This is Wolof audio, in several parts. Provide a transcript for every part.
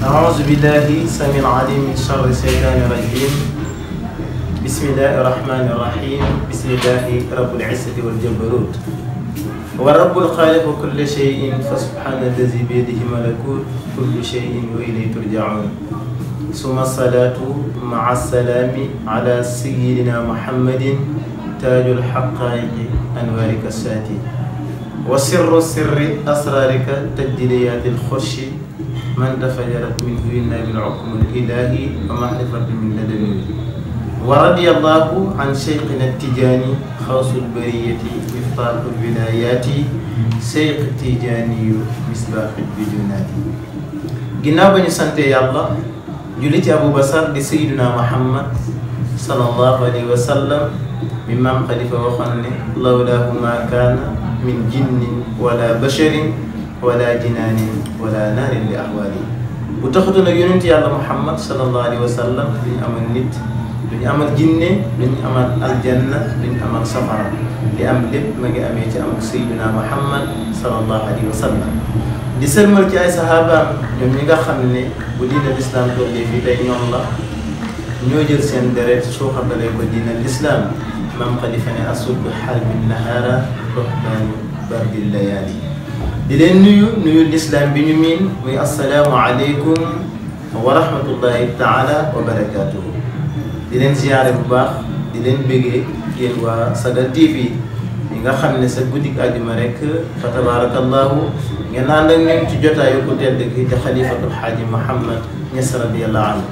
أعوذ بالله السميع العليم من شر الشيطان الرجيم. بسم الله الرحمن الرحيم. بسم الله رب العزة والجبروت ورب الخالق كل شيء فسبحان الذي بيده ملكوت كل شيء وإليه ترجعون. ثم الصلاة مع السلام على سيدنا محمد تاج الحقائق أنوارك الساتي وسر السر أسرارك تجليات الخرش من تفجرت منه إنا بالعقم الإلهي ومعرفة من لدنه. ورضي الله عن شيخنا التجاني خوص البرية مفتاح الولايات شيخ التجاني مصباح البدونات. ginnaaw ba ñu sante yàlla julli ci Abu Basar di sayyiduna Muhammad sallallahu alayhi wa sallam mi maam Xalifa waxoon ne lawlaahu ma kaana min jinnin wala basharin wala jinaanin wala naarin li ahwaali. bu taxutoon ak yonent yàlla Muhammad sallallahu alayhi wa sallam duñu amal nit duñu amal jinne duñu amal aljanna duñu amal safara li am lépp ma ngi amee ci am sayyiduna Muhammad sallallahu alayhi wa sallam. di sërmal ci ay sahabaam ñoom ñi nga xam ne bu diina lislaam tollee fii tey ñoom la ñoo jël seen deret suuxatalee ko diina lislaam. maam Xalifa ne asuddu xarbin nahaara roxbaanu bardil layaali. di leen nuyu lislaam bi ñu miin muy assalaamu aleykum wa rahmatullahi taala wa barakaatuhu. di leen ziyaare bu baax di leen bégee yéen waa Sagal TV yi nga xam ne sa guddik àjjuma rek fa tabarakallahu ngeen ànd ak ñun ci jotaayu ku tedd gi di xalifatul xaaji Muhammad Ñas radiyallahu anhu.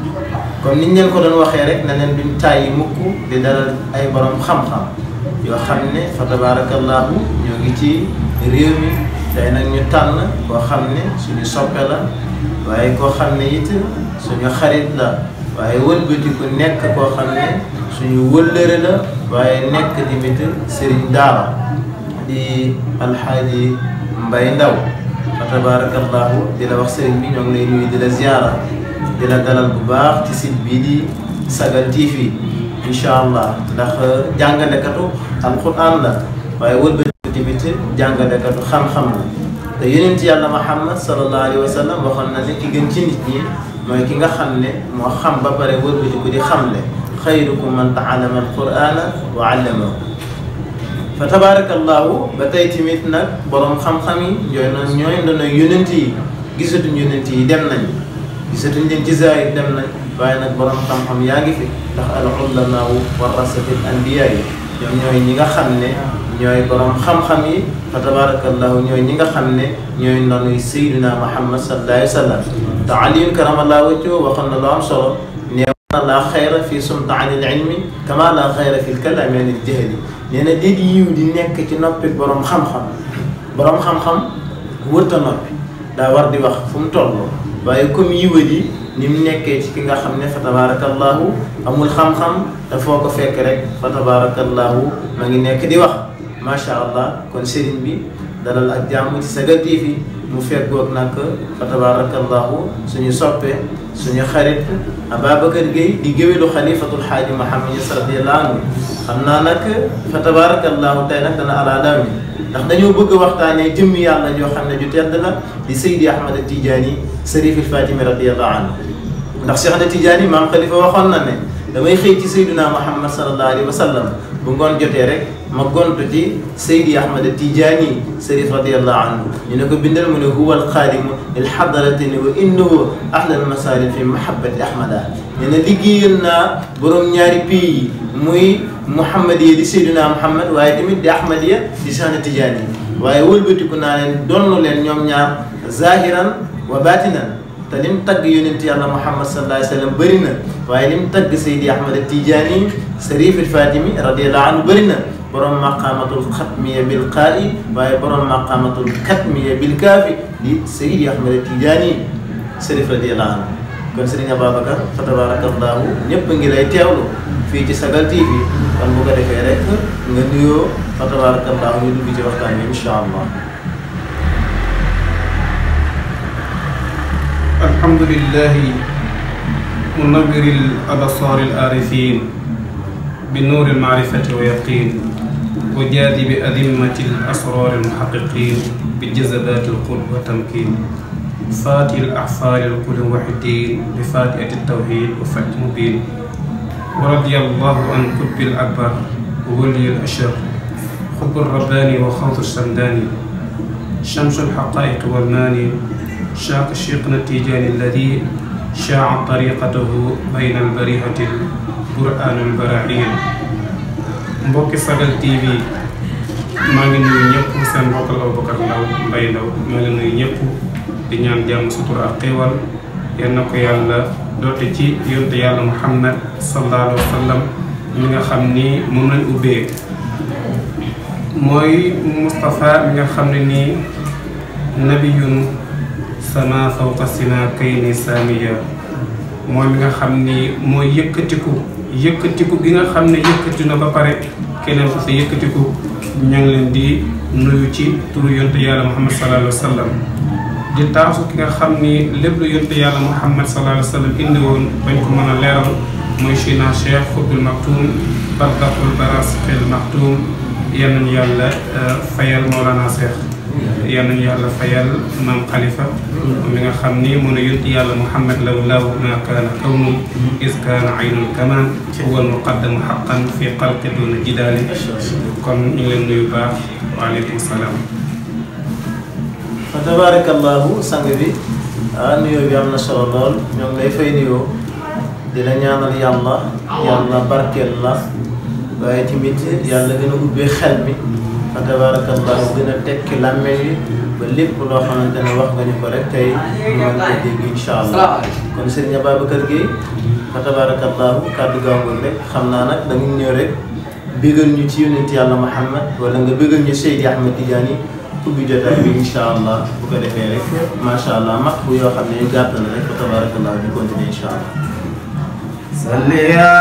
comme niñ leen ko doon waxee rek na leen duñ tàyyi mukk di dalal ay borom xam-xam yoo xam ne fa tabarakallahu ñoo ngi ci réew mi. tey nag ñu tànn koo xam ne suñu soppe la waaye koo xam ne it suñu xarit la waaye wëlbati ku nekk koo xam ne suñu wëllëre la waaye nekk tamit sëriñ daara di alxaaji Mbay Ndaw fa tabarakallahu di la wax sëriñ bi ñoo ngi lay nuyu di la ziyaara di la dalal bu baax ci site bii di Sagal TV incha allah ndax jàngalekatu alquran la waaye wëlbati tamit jàngalekatu xam-xam la te yonent yàlla Muhammad sallallahu alayhi wa sallam waxoon na ne ki gën ci nit ñi mooy ki nga xam ne moo xam ba pare wëlbati ko di xamle xayrukum man ta'allama al-qur'ana wa 'allamahu. fa tabarakallahu ba tey tamit nag borom xam-xam yi ñooy ndono yonent yi gisatuñ yonent yi dem nañ gisatuñ leen ci zaahir dem nañ waaye nag borom xam-xam yaa ngi fi ndax al-ulamaa warasatul anbiyaa yi ñoom ñooy ñi nga xam ne ñooy borom xam-xam yi fa tabarakallahu ñooy ñi nga xam ne ñooy ndonuy sayyidina Muhammad sallallahu alayhi wa sallam. te Aliyun karamallahu wajhahu waxoon na lu am solo nee na laa xayra fi sumti anil ilmi kama laa xayra fi l-kalaami anil jahli. nee na déet yiw di nekk ci noppi borom xam-xam wërta noppi daa war di wax fu mu toll waaye comme yiwadi ni mu nekkee ci ki nga xam ne fa tabarakallahu amul xam-xam te foo ko fekk rek fa tabarakallahu ma ngi nekk di wax macha allah. kon sëriñ bi dalal ak jàmm ci Sagal TV mu fekkoog nag fa tabarakallahu suñu soppe suñu xarit Ababacar Gueye di géwélu xalifatul xaaji Muhammad Ñas radiyallahu anhu. xam naa nag fa tabarakallahu tey nag dana ala daw mi ndax dañoo bëgg a waxtaanee jëmmi yàlla joo xam ne ju tedd la di Seydi Ahmad Tijaani Sarifil Fatimi radiyallahu anhu. ndax Cheikh na Tijaani maam Xalifa waxoon na ne damay xëy ci Seydina Muhammad sallallahu alayhi wa sallam bu ngoon jotee rek ma gontu ci Seydi Ahmad Tijaani Sarif radiyallahu anhu. ñu ne ko bindal mu ne huwa alxaadimu ilxadaratini wa innahu ahlal masarin fi mahabbati ahmada. nee na liggéeyal naa borom ñaari pays yi muy Muhammadiya di Seydina Muhammad waaye tamit di Ahmadiya di Cheikh na Tijaani waaye wëlbatiku naa leen donnu leen ñoom ñaar zahiran wa batinan. te lim tagg yonent yàlla Muhammad sallallahu alayhi wa sallam bëri na waaye lim tagg Seydi Ahmad Tijaani Sarifil Fatimi radiyallahu anhu bëri na. borom maqamatul xatmiya bil qaa'i waaye borom maqamatul katmiya bil kaafi di Seydi Ahmad Tijaani Sarif radiyallahu anhu. kon Serigne Ababacar fa tabarakallahu ñëpp ngi lay teewlu fii ci Sagal TV kon bu ko defee rek nga nuyoo fa tabarakallahu ñu dugg ci waxtaan bi incha allah. alhamdulillahi munawwiril absaaril aarifiin bi nuuril maarifati wa yaqiin wa jaadibi adimmatil asraaril muhaqqiqiin bi jazabaatil qurb wa tamkiin فاتح الأحفال الكل وحدين بفاتحة التوحيد وفتح مبين ورضي الله عن قطب الأكبر وولي الأشر خب الرباني وخوض السمداني شمس الحقائق والماني شاك شيخنا التيجاني الذي شاع طريقته بين البريهة القرآن البراهين mbokki Sagal TV maa ngi nuyu ñëpp seen mbokk la Aboubacar Ndaw Mbaye Ndaw maa ngi nuyu ñëpp di ñaan jàmm sutura ak xéewal yal na ko yàlla doote ci yonte yàlla Muhammad sallallahu alayhi wa sallam mi nga xam ni moom lañ ubbee mooy Moustapha mi nga xam ne nii nabiyun sama fawqa sina kayni samiya mooy mi nga xam ni mooy yëkkatiku gi nga xam ne yëkkati na ba pare keneen ku sa yëkkatiku ña ngi leen di nuyu ci turu yonte yàlla Muhammad sallallahu alayhi wa sallam di taasu ki nga xam ni lépp lu yonte yàlla Muhammad sallallahu alayhi wa sallam indi woon bañ ko mën a leeral mooy China Cheikh Xutbul Maktoum bardaxul barasiqil Maktoum yal nañu yàlla fayal Mawlana Cheikh yal nañu yàlla fayal maam Khalifa mi nga xam ni mu ne yonte yàlla Muhammad law ma kaana kawnun is kaana aynul kamaan huwa muqaddamu haqqan fi xalqi duna jidaali kon ñu ngi leen nuyu baax waaleykum salaam. fa tabarakallahu sang bi nuyoo bi am na solo lool ñoo ngi lay fay nuyoo di la ñaanal yàlla barkeel la waaye tamit yàlla gën a ubbee xel mi fa tabarakallahu gën a tekki làmmeñ wi ba lépp loo xamante ne wax nga ñu ko rek tey ñu mën ko dégg incha allah kon Serigne Ababacar Gueye fa tabarakallahu kàddu gaawul rek xam naa nag da nga ñëw rek bégal ñu ci yonent yàlla Muhammad wala nga bégal ñu Seydi Ahmed Tidiane ubbi jotaay bi incha allah bu ko defee rek macha allah maq bu yoo xam ne yu gàtt na rek fa tabarakallah di continuer incha allah. salli ya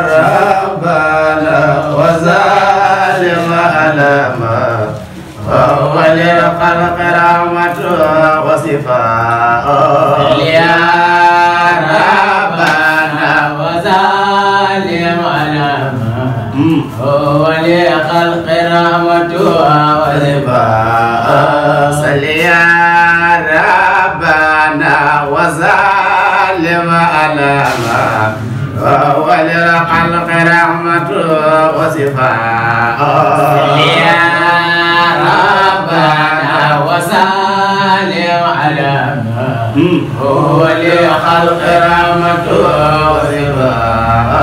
rabbana wa zalim ala ma wa lil khalqi rahmatu wa sifaa. salli ya rabbana wa zalim ala ma ولخلق رحمته وزفاء صلي يا ربنا وسلم على ما ولخلق رحمته وزفاء صلي يا ربنا وسلم على ما ولخلق رحمته وزفاء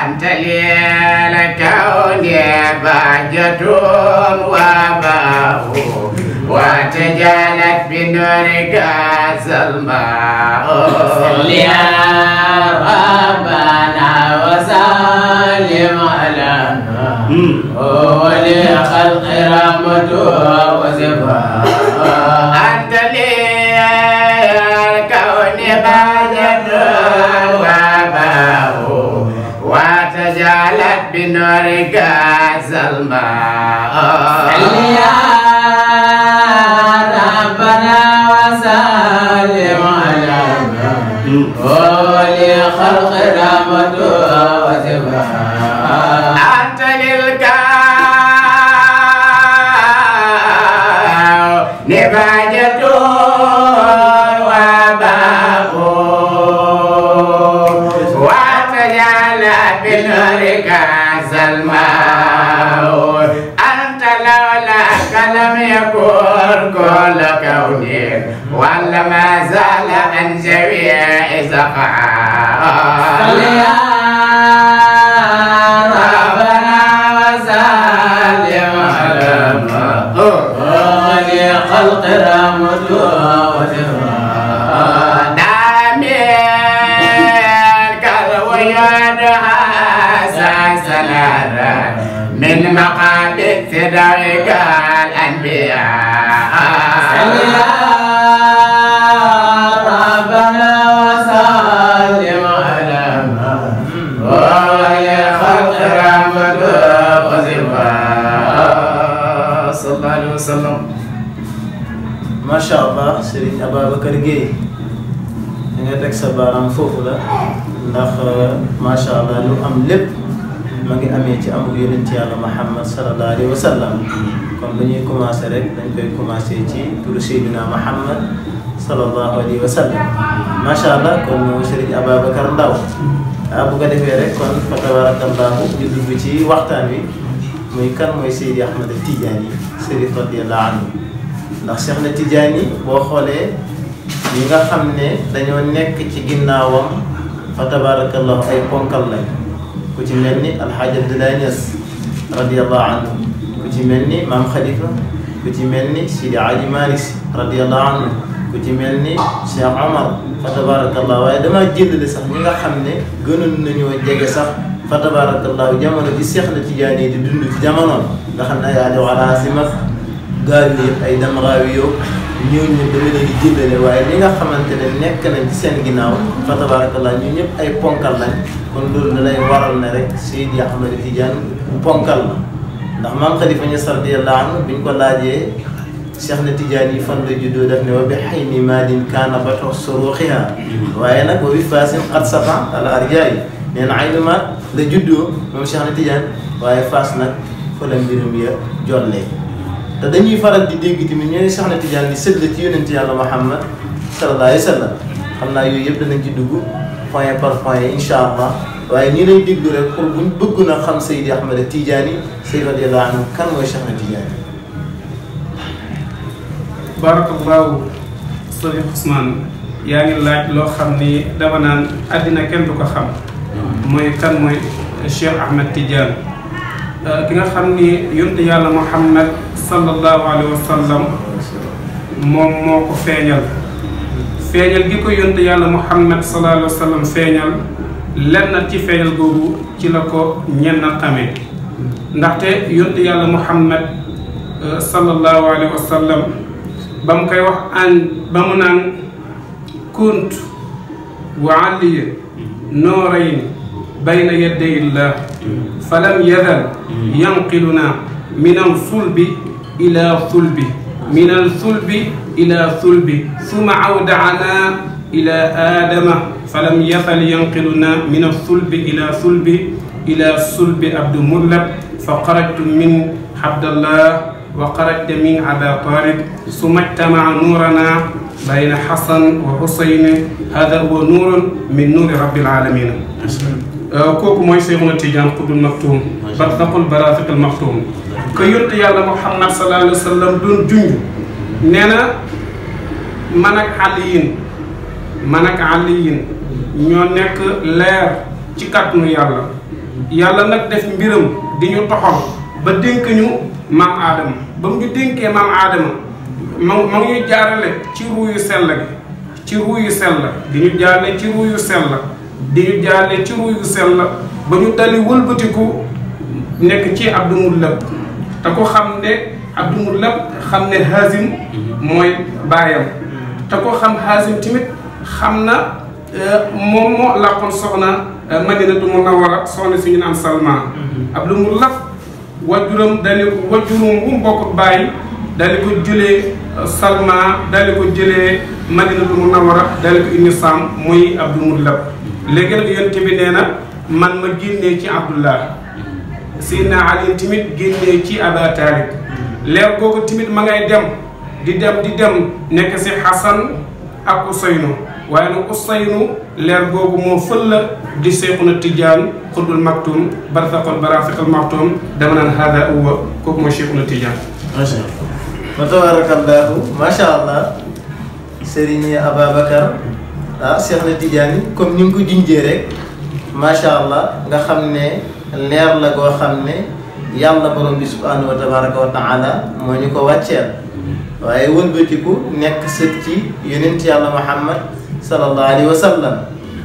أنت لي بهجة وباء وتجالت بنورك الماء صل يا ربنا وسلم على ولخلق رحمته وزفاء أنت لي الكون بهجة وباء وتجالت بنورك الماء صل يا ربنا وسلم على ولخلق رحمته وزفاء أنت للكون بهجة وباء وتجالت بنورك الماء أنت لولاك لم يكن كل كوني ولا ما زال عن جميع زقاء صل يا ربنا وسلم على ما ولخلق رحمته وزفاء دامين كالوياد من مقام ابتدائك الأنبياء صل يا ربنا وسلم على ما ولخلق رحمته وزفاء صلى الله عليه وسلم. ما شاء الله Serigne Ababacar Gueye da nga teg sa baaraam foofu la ndax macha allah lu am lépp ma ngi amee ci amul yonent yàlla Muhammad sallallahu alayhi wa sallam kon bu ñuy commencé rek dañ koy commencé ci turu Seydina Muhammad sallallahu alayhi wa sallam macha allah kon Serigne Ababacar Ndaw bu ko defee rek kon fa tabarakallahu ñu dugg ci waxtaan wi muy kan mooy Seydi Ahmad Tidiane Chérif radiyallahu anhu ndax Cheikh na Tidiane boo xoolee ñi nga xam ne dañoo nekk ci ginnaawam fa tabarakallahu ay ponkal lañ ku ci mel ni Alxaaji Abdoulaye Niass radiyallahu anhu ku ci mel ni Maam Khalifa ku ci mel ni Sidi Ali Malick radiyallahu anhu ku ci mel ni Cheikh Omar fa tabarakallahu waaye damaa jëndale sax ñi nga xam ne gënoon nañoo jege sax fa tabarakallahu jamono ji Cheikh na Tidiane di dund ci jamonoon nga xam ne yaa jox alaasima gaaw yi yëpp ay damraawi yow ñooñu dama leen di jëndale waaye li nga xamante ne nekk nañ ci seen ginnaaw fa tabarakallahu ñu ñëpp ay ponkal lañ kon loolu da lay waral ne rek Seydi Ahmad Tidiane ponkal la ndax Maam Khalifa Niass radiyallahu anhu biñ ko laajee Cheikh na Tidiane yi fan la juddoo def ne wa bi hayni maadin kaana batu suruxiha waaye nag wa bi faasin qad satan ala arjaayi nee na aynu maat la juddoo moom Cheikh na Tidiane waaye Fass nag fa la mbirum ya jollee te dañuy faral di dégg tamit ñooy Cheikh na Tidiane di sëdd ci yonent yàlla Muhammad sallallahu alayhi wa sallam xam naa yooyu yëpp danañ ci dugg point par point incha allah waaye ñi lay déglu rek pour buñ bëgg na xam Seydi Ahmad Tidiane Seydi radiyallahu anhu kan mooy Cheikh na Tidiane. barakallahu sëriñ Ousmane yaa ngi laaj loo xam ni dama naan àddina kenn du ko xam mooy kan mooy Cheikh Ahmad Tidiane ki nga xam ni yonent yàlla Muhammad sallallahu alayhi wa sallam moom moo ko feeñal gi ko yonent yàlla Muhammad sallallahu alayhi wa sallam feeñal lenn ci feeñal googu ci la ko ñenn xamee ndaxte yonent yàlla Muhammad sallallahu alayhi wa sallam ba mu koy wax ba mu naan kunt wa aliya noorayn bayna yaddayillah falam yazal yanqiluna min al-sulbi ila sulbi min al-sulbi ila sulbi summa awda'ana ila adama falam yazal yanqiluna min al-sulbi ila sulbi Abdu Muttalib fa xarajtu min Abdallah wa xarajta min Aba Talib summa ijtama'a nuurana bayna Hasan wa Husayn hada huwa nuurun min nuuri rabbil alamin kooku mooy Seexuna Tijaan Qutbul Maktuum barzaqul baraaziqil maktuum que yonent yàlla Muhammad sallallahu alayhi wa sallam doon junj nee na man ak Aliyin ñoo nekk leer ci kàttanu yàlla nag def mbiram di ñu toxal ba dénk ñu maam Adama ba mu ñu dénkee maam Adama ma ngi ñu jaarale ci ruuyu sell di ñu jaarale ci ruuyu sell ba ñu dali wëlbatiku nekk ci Abdu Muttalib te ko xam ne Abdu Muttalib xam ne Haazim mooy baayam te ko xam Haazim tamit xam na moom moo làqoon soxna Madinatu Munawwara soxna si ñu naan Salma Abdu Muttalib wajuram bu mu bokk bàyyi dali ko jëlee Salma dali ko jëlee Madinatu Munawwara dali ko indi Saam muy Abdu Muttalib léegi nag yonent bi nee na man ma génnee ci Abdullah Seydina Ali tamit génnee ci Aba Talib leer googu tamit ma ngay dem di dem nekk si Hasan ak Useynu waaye nag Useynu leer googu moo fël la di Seexuna Tijaan Qutbul Maktuum barzaqul baraaziqil maktuum dama naan hada huwa kooku mooy Seexuna Tijaan. macha allah fa tabarakallahu macha allah Serigne Ababacar Seexuna Tijaan comme ni nga ko junjee rek macha allah nga xam ne leer la goo xam ne yàlla borom bi subhanahu wa tabaraka wa taala moo ñu ko wàcceel waaye wëlbatiku nekk sët ci yonent yàlla Muhammad sallallahu alayhi wa sallam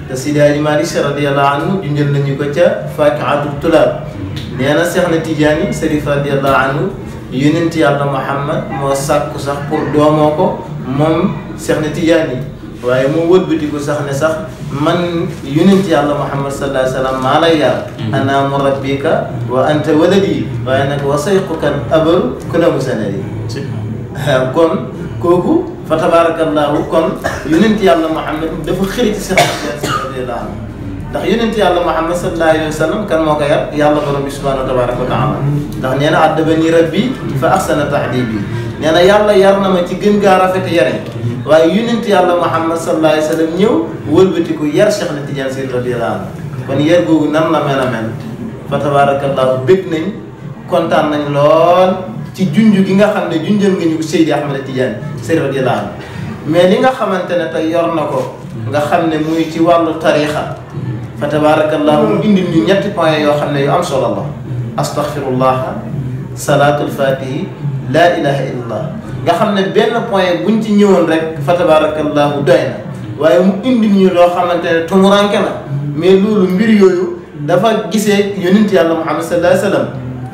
te Sidi Hadji Malick Sy radiyallahu anhu junjal nañu ko ca Faakihatul Tulaab nee na Seexna Tijaani Sharif radiyallahu anhu yonent yàlla Muhammad moo sàkku sax pour doomoo ko moom Seexna Tijaani waaye moo wëlbatiku sax ne sax man yonent yàlla Muhammad sallallahu alayhi wa sallam maa lay yar ana murabbika wa anta waladi waaye nag wa sayquka abaru kuna musanadi kon kooku fa tabarakallahu kon yonent yàlla Muhammad dafa xëri ci Seexna Tijaani radiyallahu anhu ndax yonent yàlla Muhammad sallallahu alayhi wa sallam kan moo ko yar yàlla borom bi subhanahu wa tabaraka wa taala ndax nee na addabani rabbi fa ahsana ta'dibi nee na yàlla yar na ma ci gën gaa rafet yare waaye yonent yàlla Muhammad sallallahu alayhi wa sallam ñëw wëlbatiku yar Cheikh na Tidiane Sy radiyallahu anhu kon yar googu nan la mel a mel fa tabarakallahu bëgg nañ kontaan nañ lool ci junj gi nga xam ne junjal nga ñu ko Seydi Ahmad Tidiane Sy radiyallahu anhu mais li nga xamante ne tey yor na ko nga xam ne muy ci wàllu tarixa fa tabarakallahu mu indi ñu ñetti point yoo xam ne yu am solo la astaghfirullah salaatul fatihi laa ilaha illallah nga xam ne benn point buñ ci ñëwoon rek fa tabarakallahu doy na waaye mu indi ñu loo xamante ne tumuranke la mais loolu mbir yooyu dafa gisee yonent yàlla Muhammad sallallahu alayhi wa sallam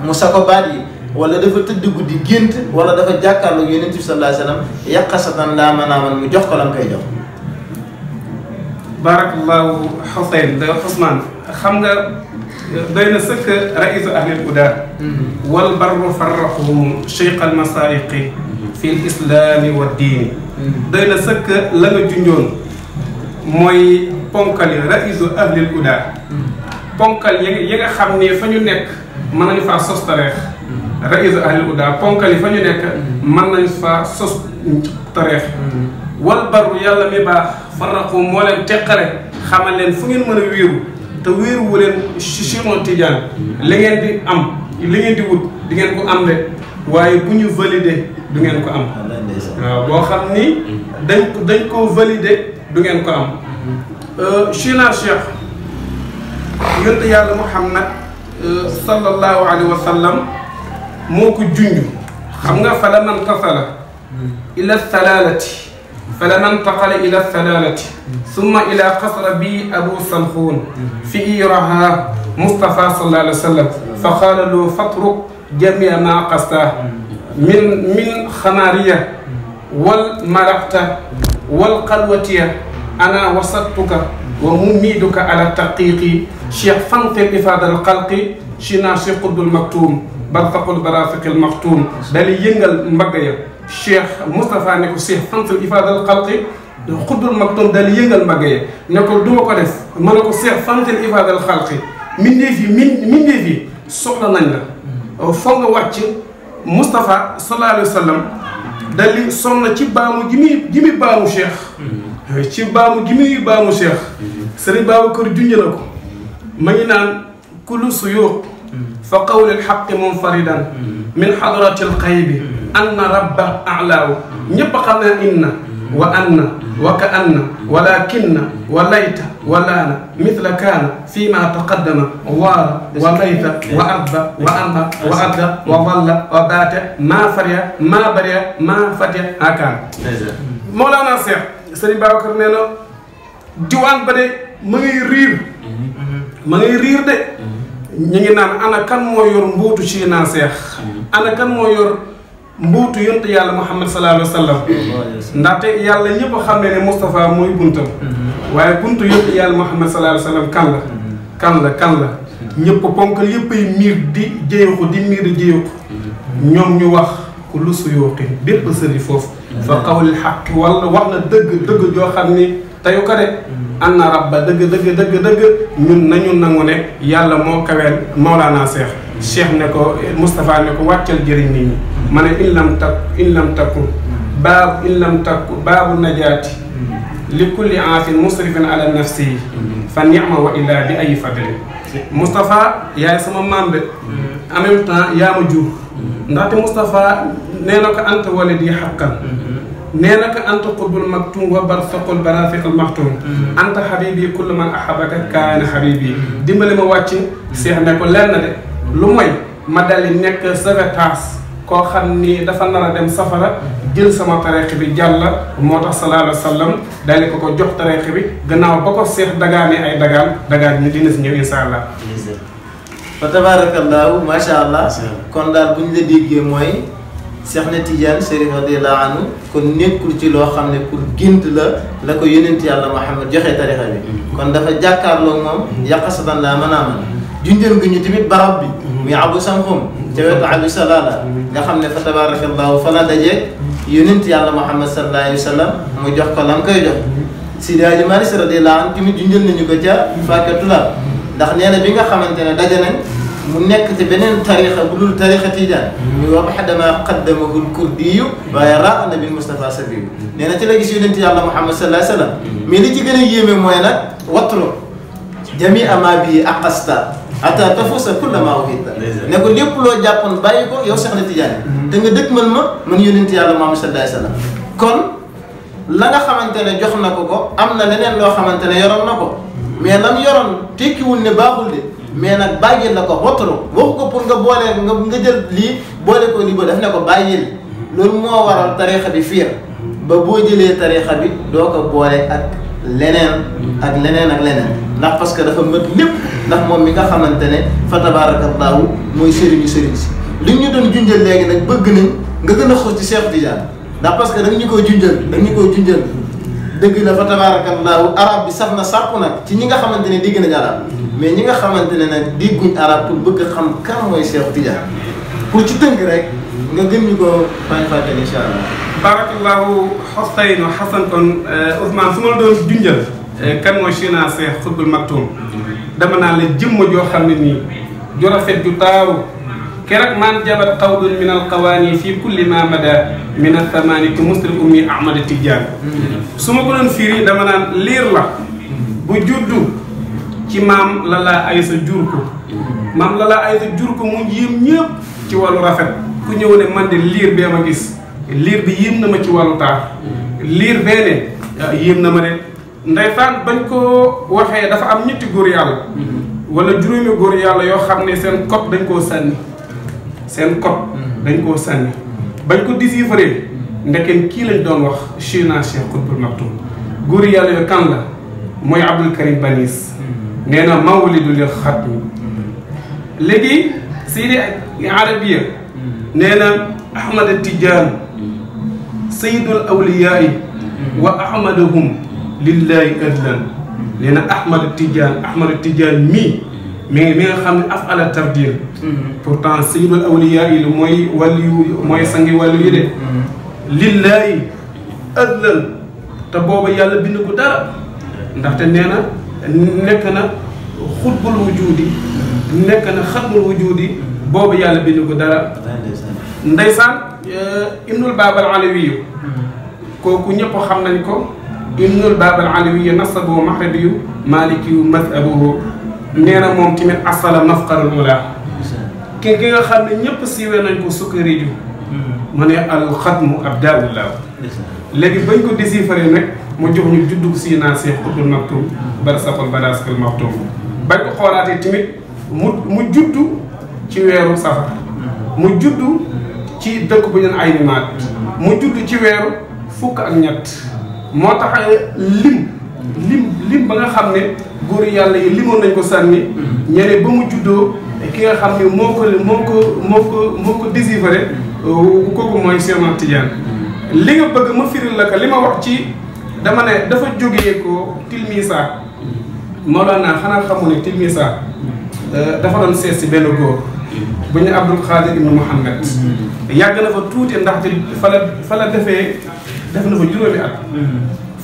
mu sa ko baat yi wala dafa tëdd guddi gént wala dafa jàkkaarloo yonent bi sallallahu alayhi wa sallam yaqasatan laa manaaman mu jox ko lam koy jox. barakallahu Xuseyn da Ousmane xam nga doy na sëkk raisu ahlil huda wal barru farraxu cheikh al masaiqi fi l islami wa diini doy na sëkk la nga junjoon mooy ponkali raisu ahlil huda ponkal yi nga xam ne fa ñu nekk mën nañu faa sos tareex raisu ahlil huda ponkal yi fa ñu nekk mën nañu faa sos tareex wal barru yàlla mi baax farraxu moo leen teqale xamal leen fu ngeen mën a wéeru te wéeru wu leen Cheikh Tidiane li ngeen di am li ngeen di wut di ngeen ko am de waaye bu ñu validé du ngeen ko am waaw boo xam ni dañ koo validé du ngeen ko am china Cheikh yonent yàlla Muhammad sallallahu alayhi wa sallam moo ko junj xam nga fa la man tasala ila salalati فلما انتقل إلى الثلالة ثم إلى قصر بي أبو سمخون في إيرها مصطفى صلى الله عليه وسلم فقال له فاترك جميع ما قصته من خمارية والملقتة والقلوتية أنا وسطتك ومميدك على التحقيق شيخ فانطق إفادة القلق شنا شيخ قد المكتوم برتق البرافق المختوم دالي ينقل مبقية Cheikh Moustapha ne ko Cheikh fantul ifadal xalqi xuddul maktum dal yëngal mbagge ne ko duma ko def ma ne ko Cheikh fantul ifadal xalqi mindeef yi soxla nañ la foog nga wàcc Moustapha sallallahu alayhi wa sallam dal li sonn ci baamu gi muy baamu Cheikh ci baamu gi muy baamu Cheikh Sëriñ Babacar junj na ko ma ngi naan kullu suyuq fa qawlil xaqi munfaridan min xadratil xaybi anna rabba a'laahu ñëpp xam ne inna wa anna wa ka anna walakinna wa layta wa laana mithla kaana fii ma taqaddama waara wa layta wa arda wa anna wa adda wa walla wa baata maa fariya maa bariya maa fatiya akaan Mawlana Cheikh Sëriñ Babacar nee na diwaan ba de ma ngay riir de ñu ngi naan ana kan moo yor mbuutu ci naa Cheikh ana kan moo yor mbuutu yonent yàlla Muhammad sallallahu alayhi wa sallam ndaxte yàlla ñëpp xam ne ne Moustapha mooy buntam waaye buntu yonent yàlla Muhammad sallallahu alayhi wa sallam kan la ñëpp ponkal yëpp ay miir di jéyuxu di miir di jéyuxu ñoom ñu wax ku lu suyooqi bépp sëri foofu fa qawlil xaq wala wax na dëgg joo xam ni teyu ko de anna rabba dëgg ñun nañu nangu ne yàlla moo kaweel Mawlana Cheikh ne ko Moustapha ne ko wàccal jëriñ nit ñi ma ne in lam takku baabu najaati li kulli aafin musrifin ala nafsi fa ni'ma wa illa bi ay fadli Moustapha yaay sama maam de en même temps yaa ma jur ndaxte Moustapha nee na ko anta waladi haqqan nee na ko anta qutbul maktum wa barsaqul barafiqul maktum anta habibi kullu man ahabaka kaana habibi dimbali ma wàcc Cheikh ne ko lenn de lu mooy ma daldi nekk sauvetage koo xam ni dafa nar a dem safara jël sama tariix bi jàll moo tax sallallahu alayhi wa sallam daldi ko jox tariix bi gannaaw ba ko Cheikh dagaane ay dagaan ñu dina si ñëw insha allah. fa tabarakallahu macha allah kon daal bu ñu la déggee mooy Cheikh na Tidiane Chérif radiyallahu anhu kon nekkul ci loo xam ne pour gént la ko yonent yàlla Muhammad joxe tariixa bi kon dafa jàkkaarloo moom yaqasatan la manaaman junjën nga ñu tamit barab bi muy Abu Samxum ca wetu Abu Salala nga xam ne fa tabarakallahu fa la dajeeg yonent yàlla Muhammad sallallahu alayhi wa sallam mu jox ko lam koy jox Seydi Hadji Malick radiyallahu anhu tamit junjën nañu ko ca Fakatula ndax nee na bi nga xamante ne daje nañ mu nekk ci beneen tarixa bu dul tarixa tijaan muy wax baxdama qaddamahul kurdiyu waaye raana bil Mustafa sabiyu nee na ci la gis yonent yàlla Muhammad sallallahu alayhi wa sallam mais li ci gën a yéeme mooy nag watru jamia ma bii aqasta ata tafusa kulla ma uhita ne ko lépp loo jàppoon bàyyi ko yow Seex na Tijaan te nga dëkk man yonent yàlla Muhammad sallallahu alayhi wa sallam kon la nga xamante ne jox na ko am na leneen loo xamante ne yoroon na ko mais lam yoroon tekkiwul ne baaxul de mais nag bàyyil la ko watru waxu ko pour nga boole nga jël lii boole ko lii ba def ne ko bàyyil loolu moo waral tarixa bi fiir ba boo jëlee tarixa bi doo ko boole ak leneen ak leneen ndax parce que dafa mët lépp ndax moom mi nga xamante ne fa tabaarakallaahu mooy sëriñu sëriñ si li ñu doon junjal léegi nag bëgg nañ nga gën a xos ci Cheikh Tidiane ndax parce que da nga ñu koy junjal dëgg la fa tabaarakallaahu arab bi saf na sàpp nag ci ñi nga xamante ne dégg nañ arab mais ñi nga xamante ne nag dégguñ arab pour bëgg a xam kan mooy Cheikh Tidiane pour ci tënk rek nga gën ñu ko fàttali incha allah. barakallahu Xuseyn Xasan kon Ousmane su ma la doon junjal kan mooy Cheikhna Cheikh Xutbul Maktoum dama naa la jëmm joo xam ne nii ju rafet ju taaru keroog man jabat qawlun min alqawaani fi kulli ma mada min athamani ki muslim ummi Ahmad Tidiane su ma ko doon firi dama naan liir la bu juddu ci maam Lala Aysa jur ko maam Lala Aysa jur ko mu yéem ñëpp ci wàllu rafet ku ñëw ne man de liir bee ma gis liir bi yéem na ma ci wàllu taar liir bee ne yéem na ma de ndeysaan bañ ko waxee dafa am ñetti góor yàlla wala juróomi góor yàlla yoo xam ne seen kot dañ koo sànni bañ ko déchiffré ndeken kii lañ doon wax Cheikhna Cheikh Xutbul Maktoum góor yàlla yo kan la mooy Abdul Karim Banis nee na mawlidu lil xatmi léegi Seydi Arabiya nee na Ahmad Tidiane sayyidul awliyaai wa ahmadahum lillahi adlan nee na Ahmad Tidiane mii mi nga xam ne afala tardil pourtant sayyidul awliyaai la mooy wàllu mooy sangi wàllu yi de lillahi adlan te booba yàlla bind ko dara ndaxte nee na nekk na xutbul wujudi nekk na xatmul wujudi boobu yàlla bind ko dara ndeysaan ibnul baabal alawiyu kooku ñëpp xam nañ ko ibnul baabal alawiyu nasabu mahrabiyu malikiyu mazhabuhu nee na moom tamit asala mafqarul ula ki nga xam ne ñëpp siiwee nañ ko sukkari ju mu ne alxatmu abdaullah léegi bañ ko déchiffré nag mu jox ñu juddu Cheikhna Cheikh Xutbul Maktoum barsaqul baraskal Maktoum bañ ko xoolaatee tamit mu juddu ci weeru safar mu juddu ci dëkk bu ñu ay nimaat mu juddu ci weeru fukk ak ñett moo tax lim ba nga xam ne góor yàlla yi limoon nañ ko sànni ñeneen ba mu juddoo ki nga xam ne moo ko déchiffré kooku mooy Cheikhna Tidiane li nga bëgg ma firil la ka li ma wax ci dama ne dafa jógee ko Tilmisa Mawlana xanaa xamu ne Tilmisa dafa doon seet si benn góor bu ñu Abdul Xaadir ibnu Muhammad yàgg na fa tuuti ndaxte fa la def na fa juróomi at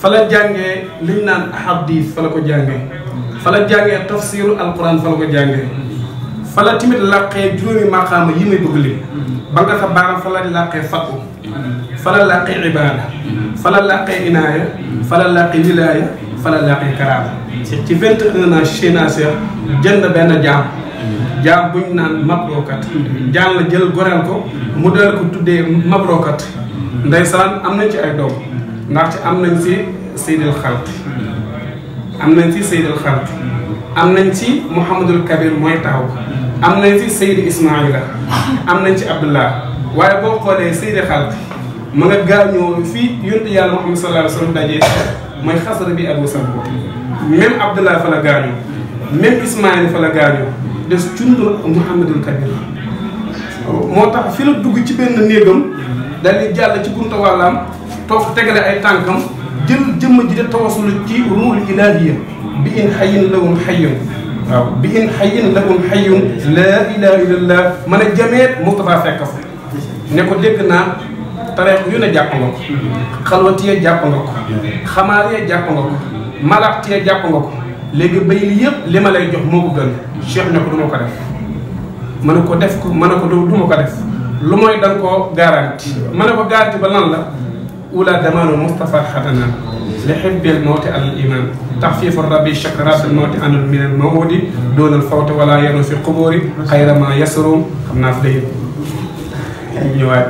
fa la jàngee li ñu naan hadith fa la ko jàngee fa la jàngee tafsiru alquran fa la ko jàngee fa la tamit làqee juróomi maqaama yi may bëgg lim ba nga xa baaram fa la làqee fatu fa la làqee ibaada fa la làqee inaaya fa la làqee wilaaya fa la làqee karaama ci 21 ans Cheikhna Cheikh jënd benn jaam buñ naan mabrokat jaam la jël goreel ko mu dal ko tuddee mabrokat ndeysaan am nañ ci ay doom ndaxte am nañ ci Seydil Xalq am nañ ci Mouhamadul Kabir mooy taw am nañ ci Seydi Ismaïla am nañ ci Abdullah waaye boo xoolee Seydi Xalq ma nga gaañoo fii yonent yàlla Muhammad sallallahu alayhi wa sallam dajee mooy xasara bi Abu Sambo même Abdullah fa la gaañoo même Ismaïla fa la gaañoo des cundur Mouhamadul Kabir moo tax fi la dugg ci benn néegam dal di jàll ci bunta wàllaam toog tegale ay tànkam jël jëmm ji de tawasul ci ruul ilahiya bi in xayin lahum xayun waaw bi in xayin lahum xayun laa ilaha illallah man a jameet Moustapha fekk fa ne ko dégg naa tareex yu ne jàpp nga ko xalwatiye jàpp nga ko xamaariye jàpp nga ko malaxtiye jàpp nga ko léegi bay li yëpp li ma lay jox moo ko gën Cheikh ne ko du ma ko def ma ne ko def ko ma ne ko du ma ko def lu mooy da nga koo garanti ma ne ko garanti ba lan la ula damaanu Moustapha xatana li xibbil mawti alal iman taxfiifu rabbi chakaratul mawti anul minal mawudi doonal fawte wala yenu fi quburi xayra ma yasrum xam naa fi day ñëwaat